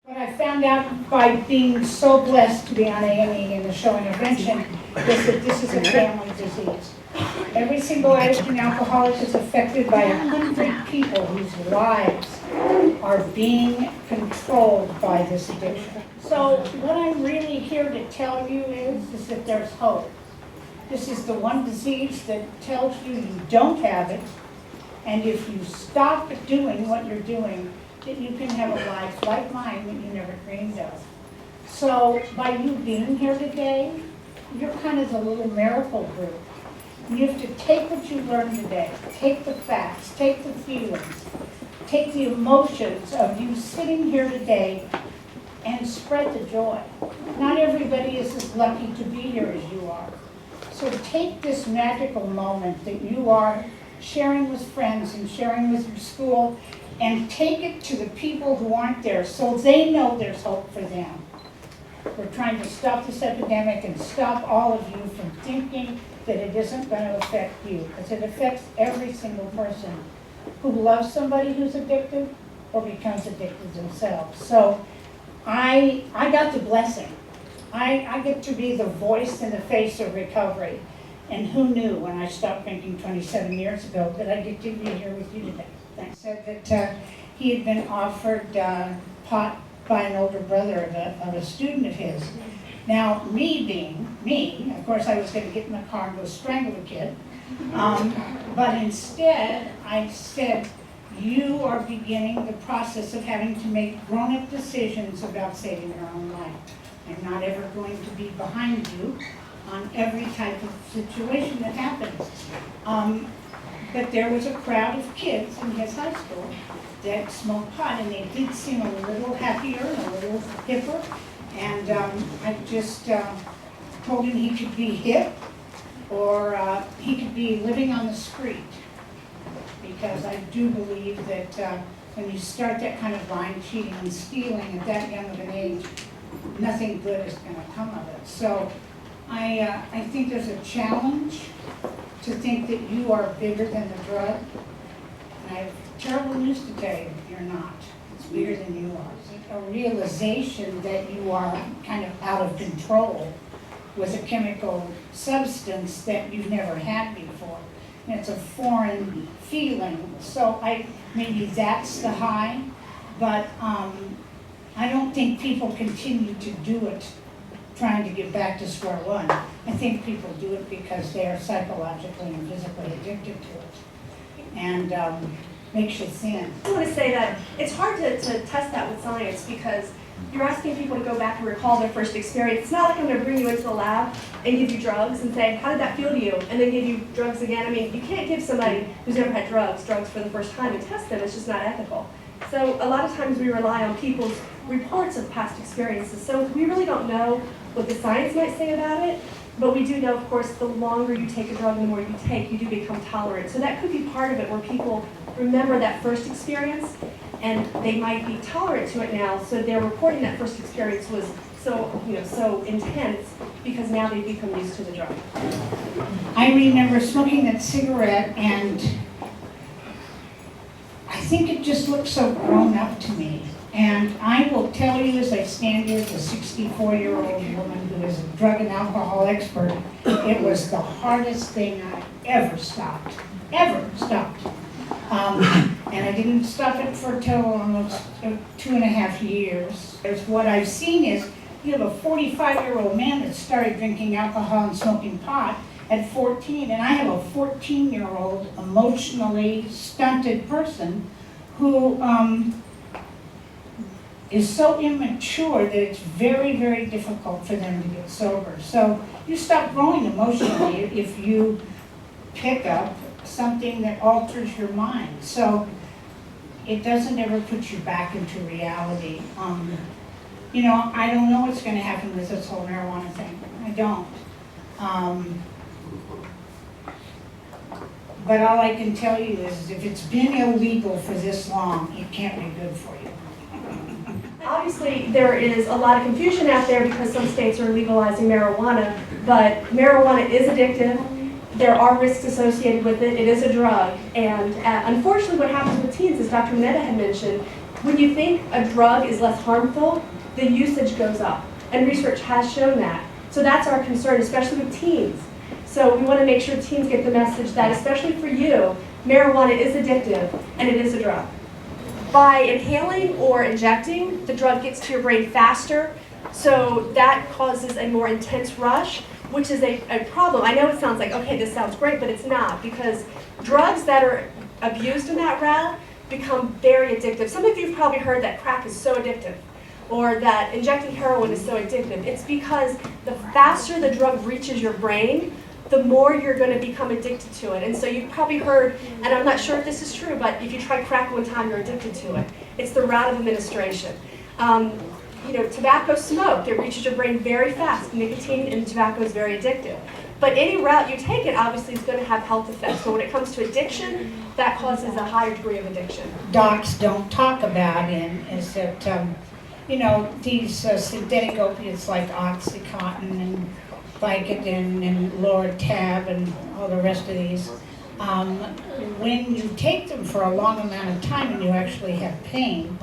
What I found out by being so blessed to be on A&E in the show intervention is that this is a family disease. Every single addict and alcoholic is affected by 100 people whose lives are being controlled by this addiction. So what I'm really here to tell you is that there's hope. This is the one disease that tells you you don't have it, and if you stop doing what you're doing, that you can have a life like mine that you never dreamed of. So by you being here today, you're kind of the little miracle group. You have to take what you learned today, take the facts, take the feelings, take the emotions of you sitting here today and spread the joy. Not everybody is as lucky to be here as you are. So take this magical moment that you are sharing with friends and sharing with your school and take it to the people who aren't there so they know there's hope for them. We're trying to stop this epidemic and stop all of you from thinking that it isn't going to affect you, because it affects every single person who loves somebody who's addicted or becomes addicted themselves. So I got the blessing. I get to be the voice and the face of recovery. And who knew when I stopped drinking 27 years ago that I'd get to be here with you today. Thanks. Said that he had been offered pot by an older brother of a student of his. Now, me being me, of course I was going to get in the car and go strangle the kid. But instead, I said, you are beginning the process of having to make grown-up decisions about saving your own life. I'm not ever going to be behind you on every type of situation that happens. But there was a crowd of kids in his high school that smoked pot, and they did seem a little happier and a little hipper. And I just told him he could be hip or he could be living on the street. Because I do believe that when you start that kind of lying, cheating, and stealing at that young of an age, nothing good is going to come of it. So I think there's a challenge to think that you are bigger than the drug. And I have terrible news to tell you, you're not. It's bigger than you are. A realization that you are kind of out of control with a chemical substance that you've never had before. And it's a foreign feeling. So maybe that's the high, but I don't think people continue to do it trying to get back to square one. I think people do it because they are psychologically and physically addicted to it. And makes you thin. I want to say that it's hard to test that with science because you're asking people to go back and recall their first experience. It's not like I'm going to bring you into the lab and give you drugs and say, how did that feel to you? And then give you drugs again. I mean, you can't give somebody who's never had drugs for the first time and test them. It's just not ethical. So a lot of times we rely on people's reports of past experiences. So we really don't know what the science might say about it, but we do know, of course, the longer you take a drug and the more you take, you do become tolerant. So that could be part of it, where people remember that first experience and they might be tolerant to it now, so they're reporting that first experience was so intense because now they've become used to the drug. I remember smoking that cigarette, and I think it just looked so grown up to me. And I will tell you, as I stand here as a 64-year-old woman who is a drug and alcohol expert, it was the hardest thing I ever stopped. And I didn't stop it for till almost 2.5 years. What I've seen is you have a 45-year-old man that started drinking alcohol and smoking pot at 14, and I have a 14-year-old emotionally stunted person who is so immature that it's very, very difficult for them to get sober. So you stop growing emotionally if you pick up something that alters your mind. So it doesn't ever put you back into reality. I don't know what's going to happen with this whole marijuana thing. I don't. But all I can tell you is if it's been illegal for this long, it can't be good for you. Obviously, there is a lot of confusion out there because some states are legalizing marijuana, but marijuana is addictive. There are risks associated with it. It is a drug. And unfortunately, what happens with teens, as Dr. Mineta had mentioned, When you think a drug is less harmful, the usage goes up. And research has shown that. So that's our concern, especially with teens. So we want to make sure teens get the message that, especially for you, marijuana is addictive and it is a drug. By inhaling or injecting, the drug gets to your brain faster, so that causes a more intense rush, which is a problem. I know it sounds like, okay, this sounds great, but it's not, because drugs that are abused in that route become very addictive. Some of you have probably heard that crack is so addictive, or that injecting heroin is so addictive. It's because the faster the drug reaches your brain, the more you're going to become addicted to it. And so you've probably heard, and I'm not sure if this is true, but if you try crack one time, you're addicted to it. It's the route of administration. Tobacco smoke, it reaches your brain very fast. Nicotine in tobacco is very addictive. But any route you take it, obviously, is going to have health effects. So when it comes to addiction, that causes a higher degree of addiction. Docs don't talk about is that, these synthetic opiates like Oxycontin and Vicodin and Loratab and all the rest of these, when you take them for a long amount of time and you actually have pain,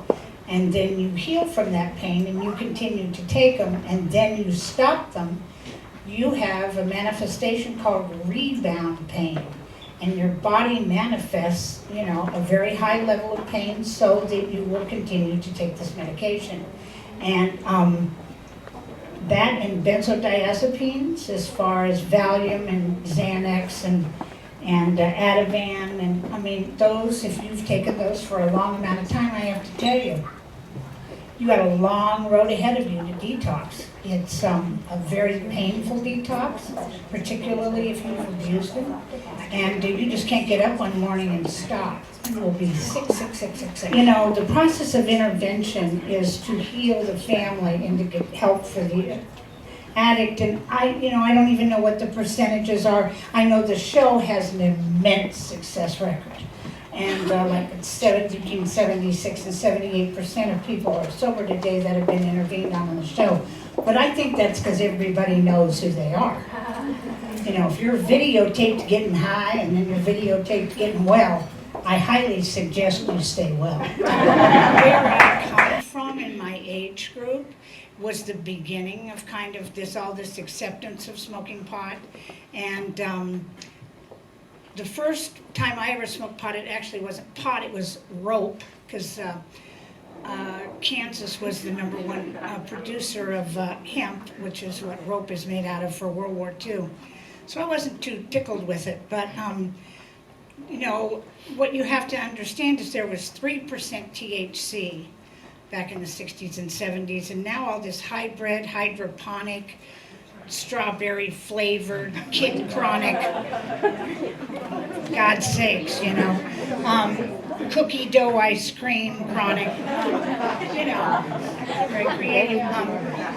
and then you heal from that pain and you continue to take them and then you stop them, you have a manifestation called rebound pain. And your body manifests, a very high level of pain so that you will continue to take this medication. And that and benzodiazepines, as far as Valium and Xanax and Ativan, and those, if you've taken those for a long amount of time, I have to tell you, you got a long road ahead of you to detox. It's a very painful detox, particularly if you've abused it. And you just can't get up one morning and stop. You will be sick. The process of intervention is to heal the family and to get help for the addict. And I don't even know what the percentages are. I know the show has an immense success record. And between 76 and 78% of people are sober today that have been intervened on the show. But I think that's because everybody knows who they are. If you're videotaped getting high and then you're videotaped getting well, I highly suggest you stay well. Where I come from in my age group was the beginning of all this acceptance of smoking pot. And the first time I ever smoked pot, it actually wasn't pot, it was rope, because Kansas was the #1 producer of hemp, which is what rope is made out of for World War II. So I wasn't too tickled with it, but what you have to understand is there was 3% THC back in the 60s and 70s, and now all this hybrid, hydroponic, strawberry flavored, kid chronic, God's sakes, cookie dough ice cream chronic, very creative.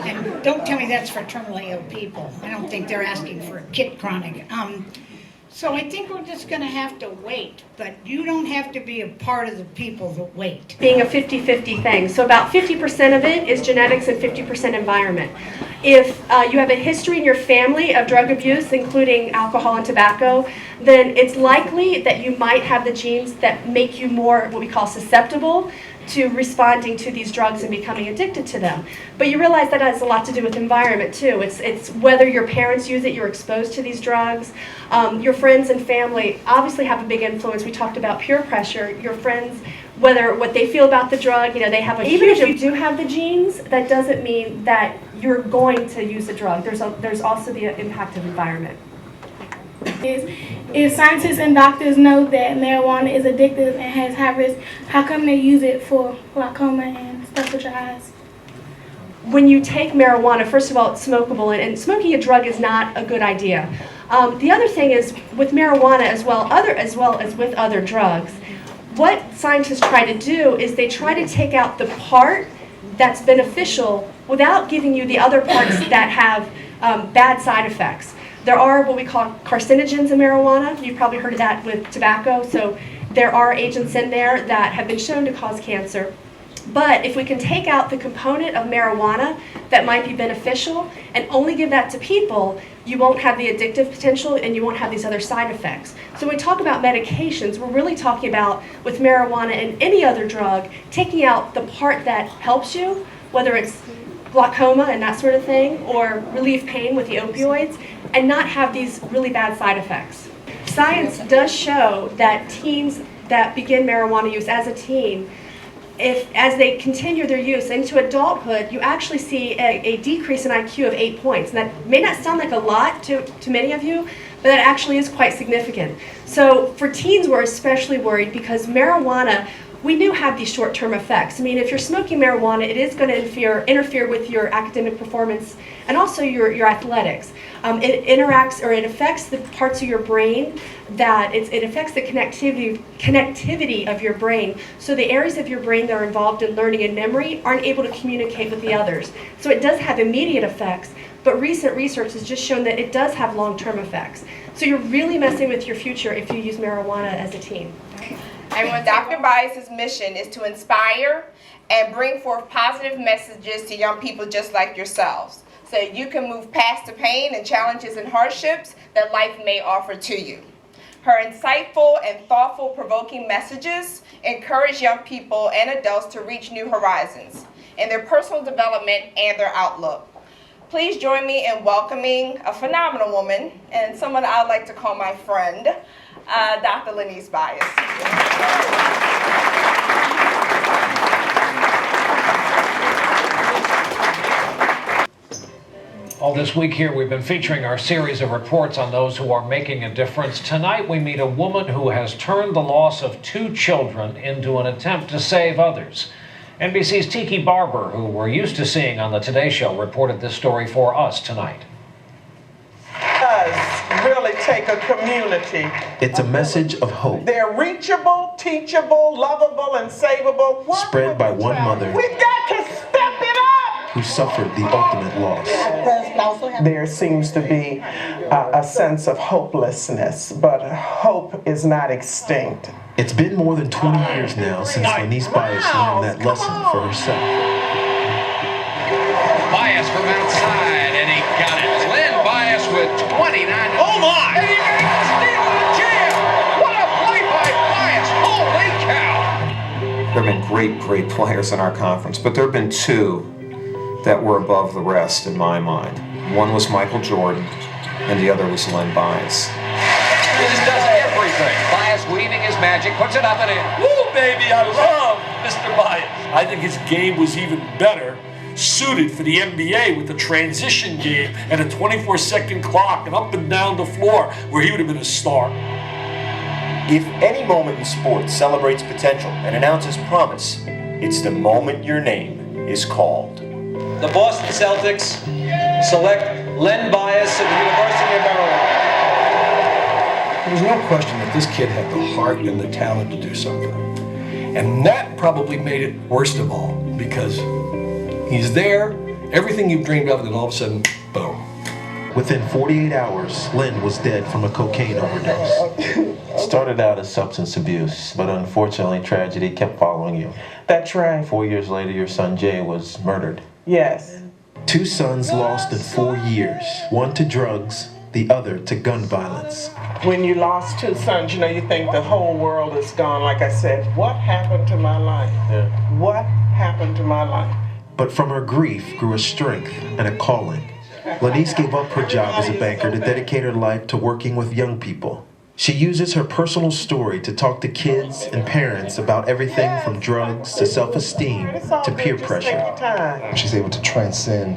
And don't tell me that's for terminally ill people. I don't think they're asking for a kid chronic. So I think we're just going to have to wait, but you don't have to be a part of the people that wait. Being a 50-50 thing. So about 50% of it is genetics and 50% environment. If you have a history in your family of drug abuse, including alcohol and tobacco, then it's likely that you might have the genes that make you more what we call susceptible to responding to these drugs and becoming addicted to them. But you realize that has a lot to do with environment too. It's whether your parents use it, you're exposed to these drugs. Your friends and family obviously have a big influence. We talked about peer pressure. Your friends, what they feel about the drug, they have a even if you do have the genes, that doesn't mean that you're going to use the drug. There's also the impact of environment. If scientists and doctors know that marijuana is addictive and has high risk, how come they use it for glaucoma and stuff with your eyes? When you take marijuana, first of all, it's smokable, and smoking a drug is not a good idea. The other thing is, with marijuana as well as with other drugs, what scientists try to do is they try to take out the part that's beneficial without giving you the other parts that have bad side effects. There are what we call carcinogens in marijuana. You've probably heard of that with tobacco. So there are agents in there that have been shown to cause cancer. But if we can take out the component of marijuana that might be beneficial and only give that to people, you won't have the addictive potential and you won't have these other side effects. So when we talk about medications, we're really talking about, with marijuana and any other drug, taking out the part that helps you, whether it's glaucoma and that sort of thing, or relieve pain with the opioids, and not have these really bad side effects. Science does show that teens that begin marijuana use as a teen, as they continue their use into adulthood, you actually see a decrease in IQ of 8 points. And that may not sound like a lot to many of you, but that actually is quite significant. So for teens, we're especially worried because marijuana, we do have these short-term effects. I mean, if you're smoking marijuana, it is going to interfere with your academic performance and also your athletics. It interacts, or it affects the parts of your brain that it affects the connectivity of your brain. So the areas of your brain that are involved in learning and memory aren't able to communicate with the others. So it does have immediate effects, but recent research has just shown that it does have long-term effects. So you're really messing with your future if you use marijuana as a teen. And when Dr. Bias's mission is to inspire and bring forth positive messages to young people just like yourselves, so you can move past the pain and challenges and hardships that life may offer to you. Her insightful and thoughtful, provoking messages encourage young people and adults to reach new horizons in their personal development and their outlook. Please join me in welcoming a phenomenal woman and someone I'd like to call my friend, Dr. Lonise Bias. All this week here, we've been featuring our series of reports on those who are making a difference. Tonight, we meet a woman who has turned the loss of 2 children into an attempt to save others. NBC's Tiki Barber, who we're used to seeing on the Today Show, reported this story for us tonight. Really take a community. It's a message of hope. They're reachable, teachable, lovable, and savable. Spread by one mother. We've got to step it up! Who suffered the ultimate loss. There seems to be a sense of hopelessness, but hope is not extinct. It's been more than 20 years now since Lonise Bias learned that lesson for herself. Bias from outside, and he got it. Lynn Bias with 29. Oh my! And he made a steal in the jam! What a play by Bias! Holy cow! There have been great players in our conference, but there have been 2 that were above the rest in my mind. One was Michael Jordan, and the other was Lynn Bias. He just does everything. Bias weaving his magic, puts it up and in. Woo, baby, I love Mr. Bias. I think his game was even better suited for the NBA with the transition game and a 24-second clock and up and down the floor where he would have been a star. If any moment in sports celebrates potential and announces promise, it's the moment your name is called. The Boston Celtics select Len Bias of the University of Maryland. There's no question that this kid had the heart and the talent to do something. And that probably made it worst of all, because he's there, everything you've dreamed of, and then all of a sudden, boom. Within 48 hours, Lynn was dead from a cocaine overdose. It started out as substance abuse, but unfortunately, tragedy kept following you. That's right. 4 years later, your son Jay was murdered. Yes. 2 sons lost in 4 years, one to drugs, the other to gun violence. When you lost 2 sons, you think the whole world is gone. Like I said, what happened to my life? Yeah. What happened to my life? But from her grief grew a strength and a calling. Lonise gave up her job as a banker to dedicate her life to working with young people. She uses her personal story to talk to kids and parents about everything from drugs to self-esteem to peer pressure. She's able to transcend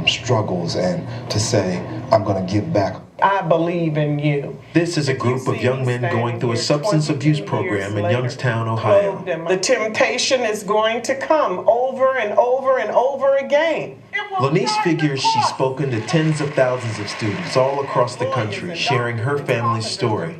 struggles and to say, I'm going to give back. I believe in you. This is a group of young men going through a substance abuse program in Youngstown, Ohio. The temptation is going to come over and over and over again. Lonise figures she's spoken to tens of thousands of students all across the country, sharing her family's story.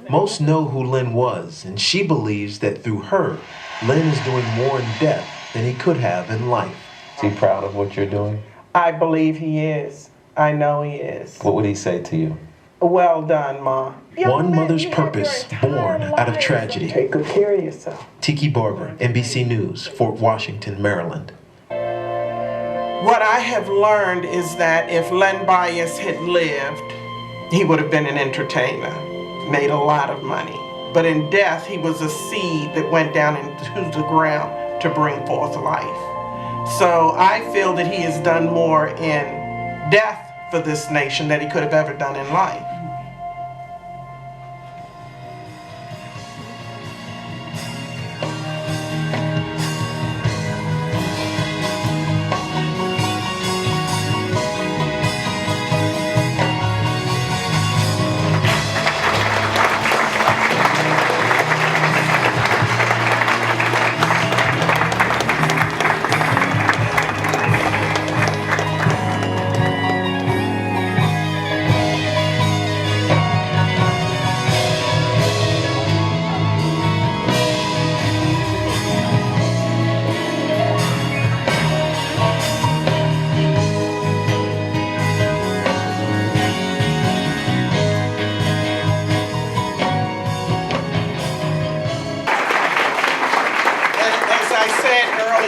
Most know who Lynn was, and she believes that through her, Lynn is doing more in death than he could have in life. Is he proud of what you're doing? I believe he is. I know he is. What would he say to you? Well done, Ma. One mother's purpose born out of tragedy. Take good care of yourself. Tiki Barber, NBC News, Fort Washington, Maryland. What I have learned is that if Len Bias had lived, he would have been an entertainer, made a lot of money. But in death, he was a seed that went down into the ground to bring forth life. So I feel that he has done more in death for this nation than he could have ever done in life.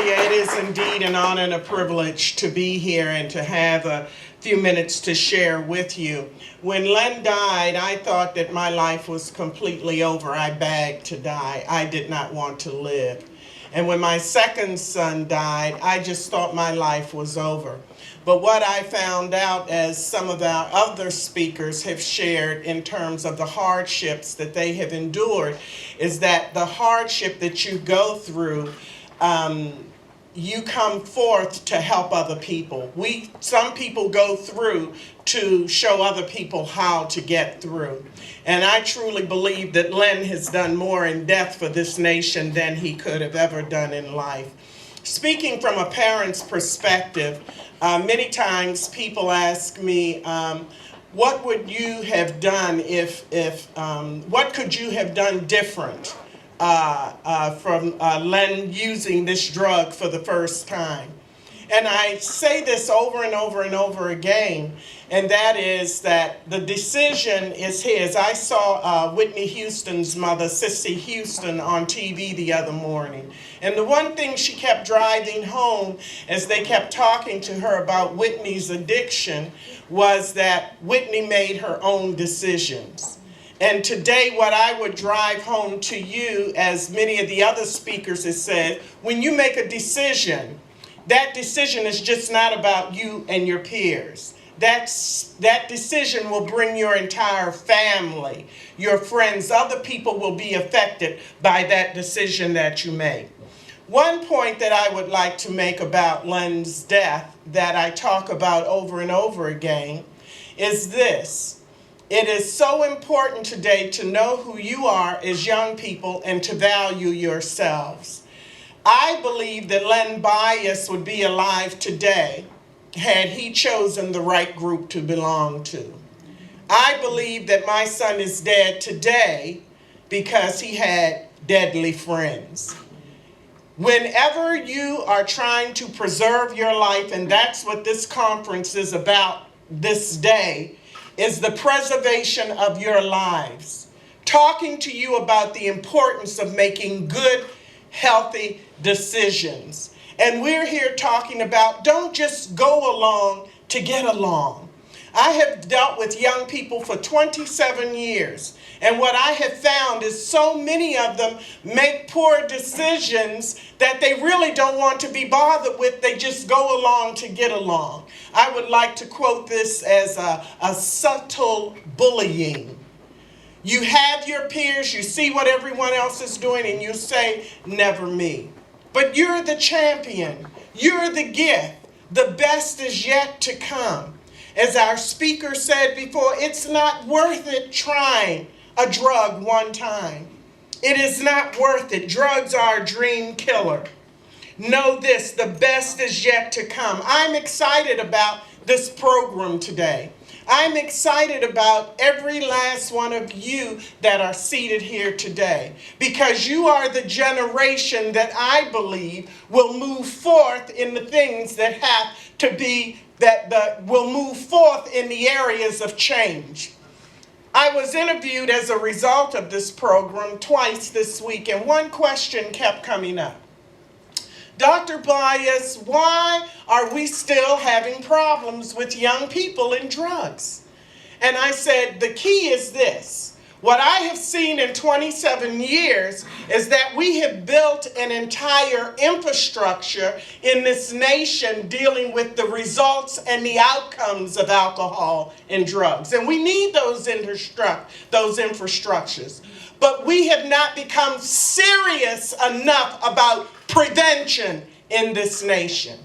It is indeed an honor and a privilege to be here and to have a few minutes to share with you. When Len died, I thought that my life was completely over. I begged to die. I did not want to live. And when my second son died, I just thought my life was over. But what I found out, as some of our other speakers have shared in terms of the hardships that they have endured, is that the hardship that you go through, you come forth to help other people. Some people go through to show other people how to get through. And I truly believe that Len has done more in death for this nation than he could have ever done in life. Speaking from a parent's perspective, many times people ask me, what would you have done what could you have done different from Len using this drug for the first time? And I say this over and over and over again, and that is that the decision is his. I saw Whitney Houston's mother, Sissy Houston, on TV the other morning. And the one thing she kept driving home as they kept talking to her about Whitney's addiction was that Whitney made her own decisions. And today, what I would drive home to you, as many of the other speakers have said, when you make a decision, that decision is just not about you and your peers. That decision will bring your entire family, your friends, other people will be affected by that decision that you make. One point that I would like to make about Len's death that I talk about over and over again is this. It is so important today to know who you are as young people and to value yourselves. I believe that Len Bias would be alive today had he chosen the right group to belong to. I believe that my son is dead today because he had deadly friends. Whenever you are trying to preserve your life, and that's what this conference is about this day, is the preservation of your lives. Talking to you about the importance of making good, healthy decisions. And we're here talking about don't just go along to get along. I have dealt with young people for 27 years, and what I have found is so many of them make poor decisions that they really don't want to be bothered with. They just go along to get along. I would like to quote this as a subtle bullying. You have your peers, you see what everyone else is doing, and you say, never me. But you're the champion. You're the gift. The best is yet to come. As our speaker said before, it's not worth it trying a drug one time. It is not worth it. Drugs are a dream killer. Know this, the best is yet to come. I'm excited about this program today. I'm excited about every last one of you that are seated here today, because you are the generation that I believe will move forth in the things that have to be, that will move forth in the areas of change. I was interviewed as a result of this program twice this week, and one question kept coming up. Dr. Bias, why are we still having problems with young people and drugs? And I said, the key is this. What I have seen in 27 years is that we have built an entire infrastructure in this nation dealing with the results and the outcomes of alcohol and drugs. And we need those infrastructures. But we have not become serious enough about prevention in this nation.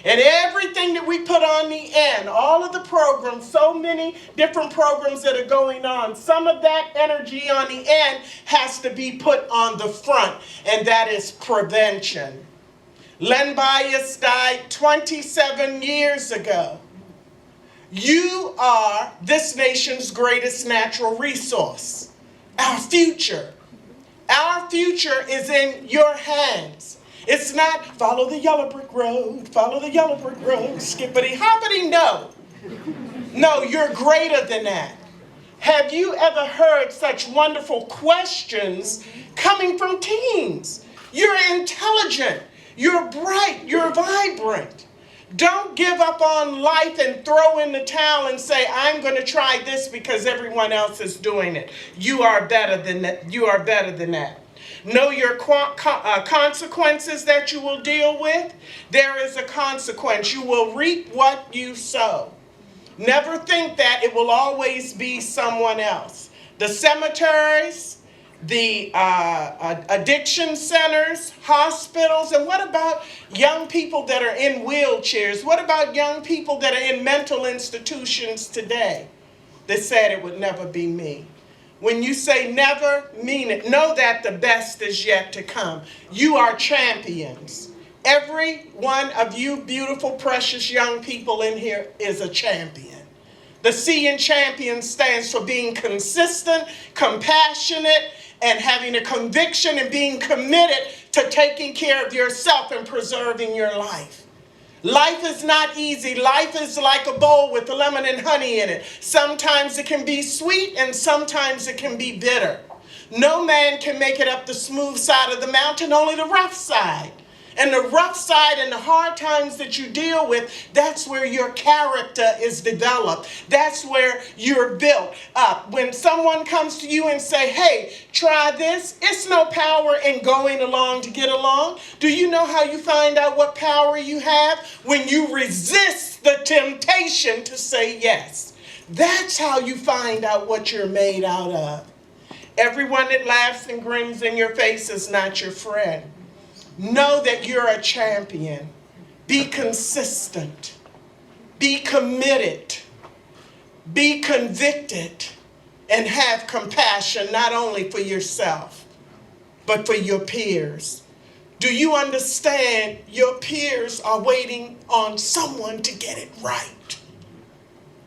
And everything that we put on the end, all of the programs, so many different programs that are going on, some of that energy on the end has to be put on the front, and that is prevention. Len Bias died 27 years ago. You are this nation's greatest natural resource, our future. Our future is in your hands. It's not follow the yellow brick road, skippity hoppity, no. No, you're greater than that. Have you ever heard such wonderful questions coming from teens? You're intelligent, you're bright, you're vibrant. Don't give up on life and throw in the towel and say, I'm going to try this because everyone else is doing it. You are better than that. You are better than that. Know your consequences that you will deal with. There is a consequence. You will reap what you sow. Never think that it will always be someone else. The cemeteries, the addiction centers, hospitals, and what about young people that are in wheelchairs? What about young people that are in mental institutions today that said it would never be me? When you say never, mean it. Know that the best is yet to come. You are champions. Every one of you beautiful, precious young people in here is a champion. The C in champion stands for being consistent, compassionate, and having a conviction and being committed to taking care of yourself and preserving your life. Life is not easy. Life is like a bowl with lemon and honey in it. Sometimes it can be sweet and sometimes it can be bitter. No man can make it up the smooth side of the mountain, only the rough side. And the rough side and the hard times that you deal with, that's where your character is developed. That's where you're built up. When someone comes to you and say, hey, try this, it's no power in going along to get along. Do you know how you find out what power you have? When you resist the temptation to say yes. That's how you find out what you're made out of. Everyone that laughs and grins in your face is not your friend. Know that you're a champion. Be consistent. Be committed. Be convicted. And have compassion not only for yourself, but for your peers. Do you understand your peers are waiting on someone to get it right?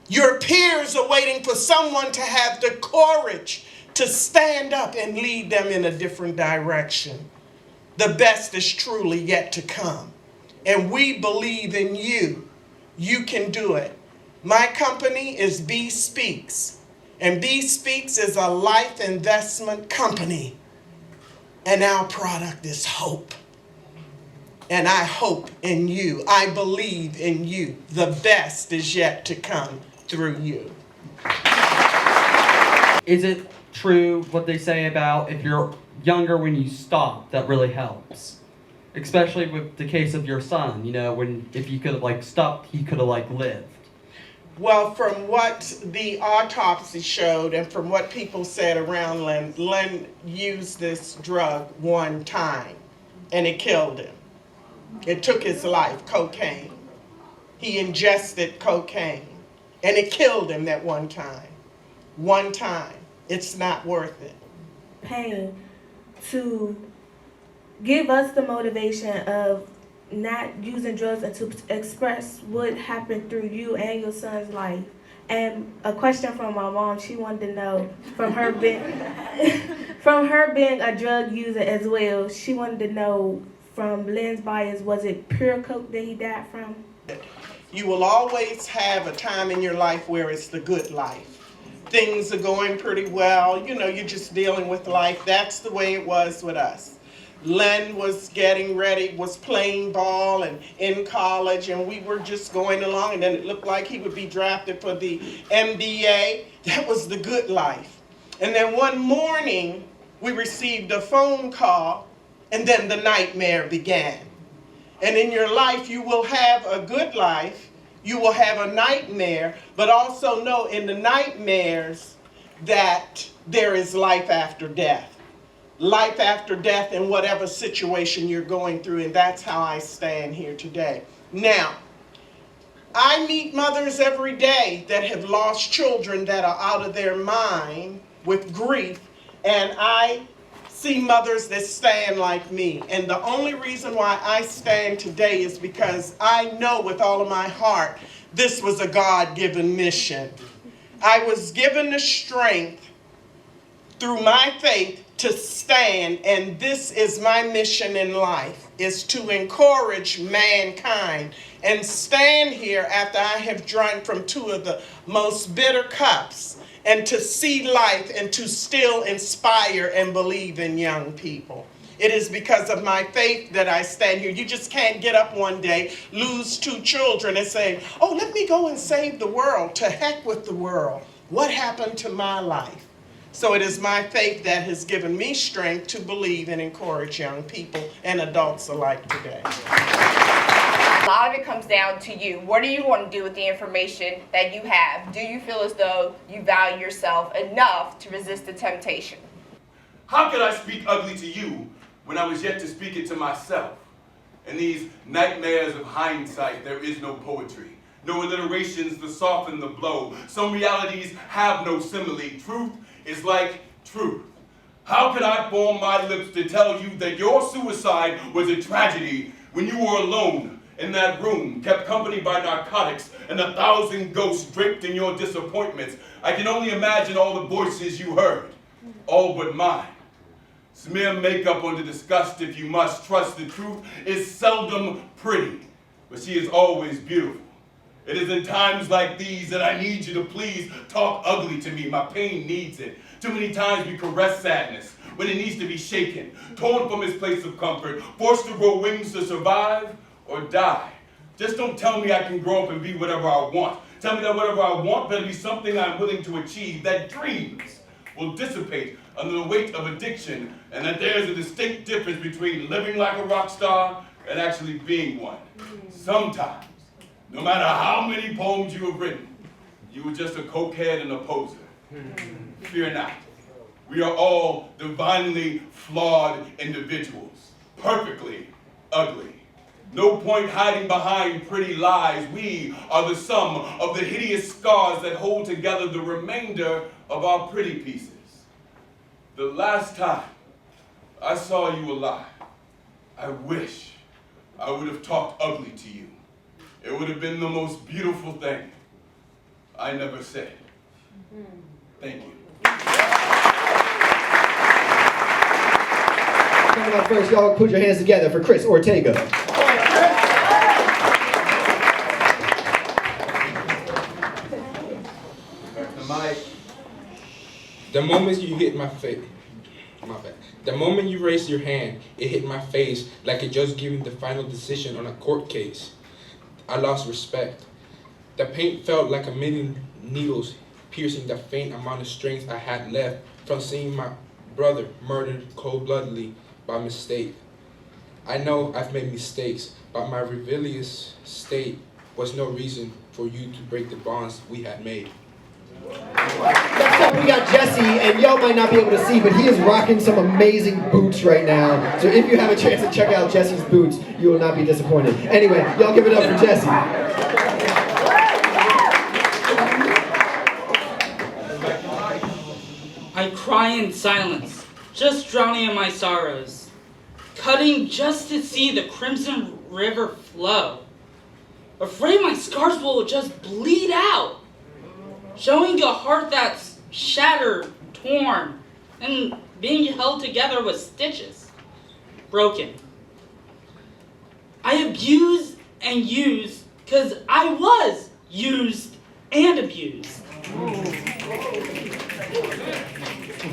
Your peers are waiting for someone to have the courage to stand up and lead them in a different direction. The best is truly yet to come. And we believe in you. You can do it. My company is B Speaks. And B Speaks is a life investment company. And our product is hope. And I hope in you. I believe in you. The best is yet to come through you. Is it true what they say about if you're younger when you stop, that really helps? Especially with the case of your son, you know, if you could have stopped, he could have lived. Well, from what the autopsy showed and from what people said around Len used this drug one time and it killed him. It took his life, cocaine. He ingested cocaine and it killed him that one time. One time. It's not worth it. Pain to give us the motivation of not using drugs and to express what happened through you and your son's life. And a question from my mom, she wanted to know, from her being a drug user as well, she wanted to know from Lonise Bias, was it pure coke that he died from? You will always have a time in your life where it's the good life. Things are going pretty well, you know, you're just dealing with life. That's the way it was with us. Len was getting ready, was playing ball and in college, and we were just going along, and then it looked like he would be drafted for the NBA. That was the good life. And then one morning, we received a phone call, and then the nightmare began. And in your life, you will have a good life, you will have a nightmare, but also know in the nightmares that there is life after death. Life after death in whatever situation you're going through, and that's how I stand here today. Now, I meet mothers every day that have lost children that are out of their mind with grief, and I see mothers that stand like me. And the only reason why I stand today is because I know with all of my heart this was a God-given mission. I was given the strength through my faith to stand, and this is my mission in life, is to encourage mankind and stand here after I have drunk from two of the most bitter cups, and to see life and to still inspire and believe in young people. It is because of my faith that I stand here. You just can't get up one day, lose 2 children, and say, oh, let me go and save the world. To heck with the world. What happened to my life? So it is my faith that has given me strength to believe and encourage young people and adults alike today. A lot of it comes down to you. What do you want to do with the information that you have? Do you feel as though you value yourself enough to resist the temptation? How could I speak ugly to you when I was yet to speak it to myself? In these nightmares of hindsight, there is no poetry, no alliterations to soften the blow. Some realities have no simile. Truth is like truth. How could I form my lips to tell you that your suicide was a tragedy when you were alone in that room, kept company by narcotics and 1,000 ghosts draped in your disappointments? I can only imagine all the voices you heard, all but mine. Smear makeup on the disgust if you must. Trust the truth is seldom pretty, but she is always beautiful. It is in times like these that I need you to please talk ugly to me. My pain needs it. Too many times we caress sadness when it needs to be shaken, torn from its place of comfort, forced to grow wings to survive or die. Just don't tell me I can grow up and be whatever I want. Tell me that whatever I want better be something I'm willing to achieve, that dreams will dissipate under the weight of addiction, and that there's a distinct difference between living like a rock star and actually being one. Sometimes, no matter how many poems you have written, you were just a cokehead and a poser. Fear not. We are all divinely flawed individuals, perfectly ugly. No point hiding behind pretty lies. We are the sum of the hideous scars that hold together the remainder of our pretty pieces. The last time I saw you alive, I wish I would have talked ugly to you. It would have been the most beautiful thing I never said. Thank you. Coming up first, y'all put your hands together for Chris Ortega. The moment you hit my face, the moment you raised your hand, it hit my face like a judge giving the final decision on a court case. I lost respect. The pain felt like a million needles piercing the faint amount of strength I had left from seeing my brother murdered cold-bloodedly by mistake. I know I've made mistakes, but my rebellious state was no reason for you to break the bonds we had made. Next up, we got Jesse, and y'all might not be able to see, but he is rocking some amazing boots right now. So if you have a chance to check out Jesse's boots, you will not be disappointed. Anyway, y'all give it up for Jesse. I cry in silence, just drowning in my sorrows, cutting just to see the crimson river flow. Afraid my scars will just bleed out, showing a heart that's shattered, torn, and being held together with stitches, broken. I abuse and use because I was used and abused.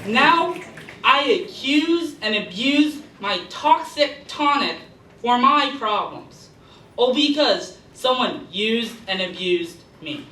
Now I accuse and abuse my toxic tonic for my problems. All because someone used and abused me.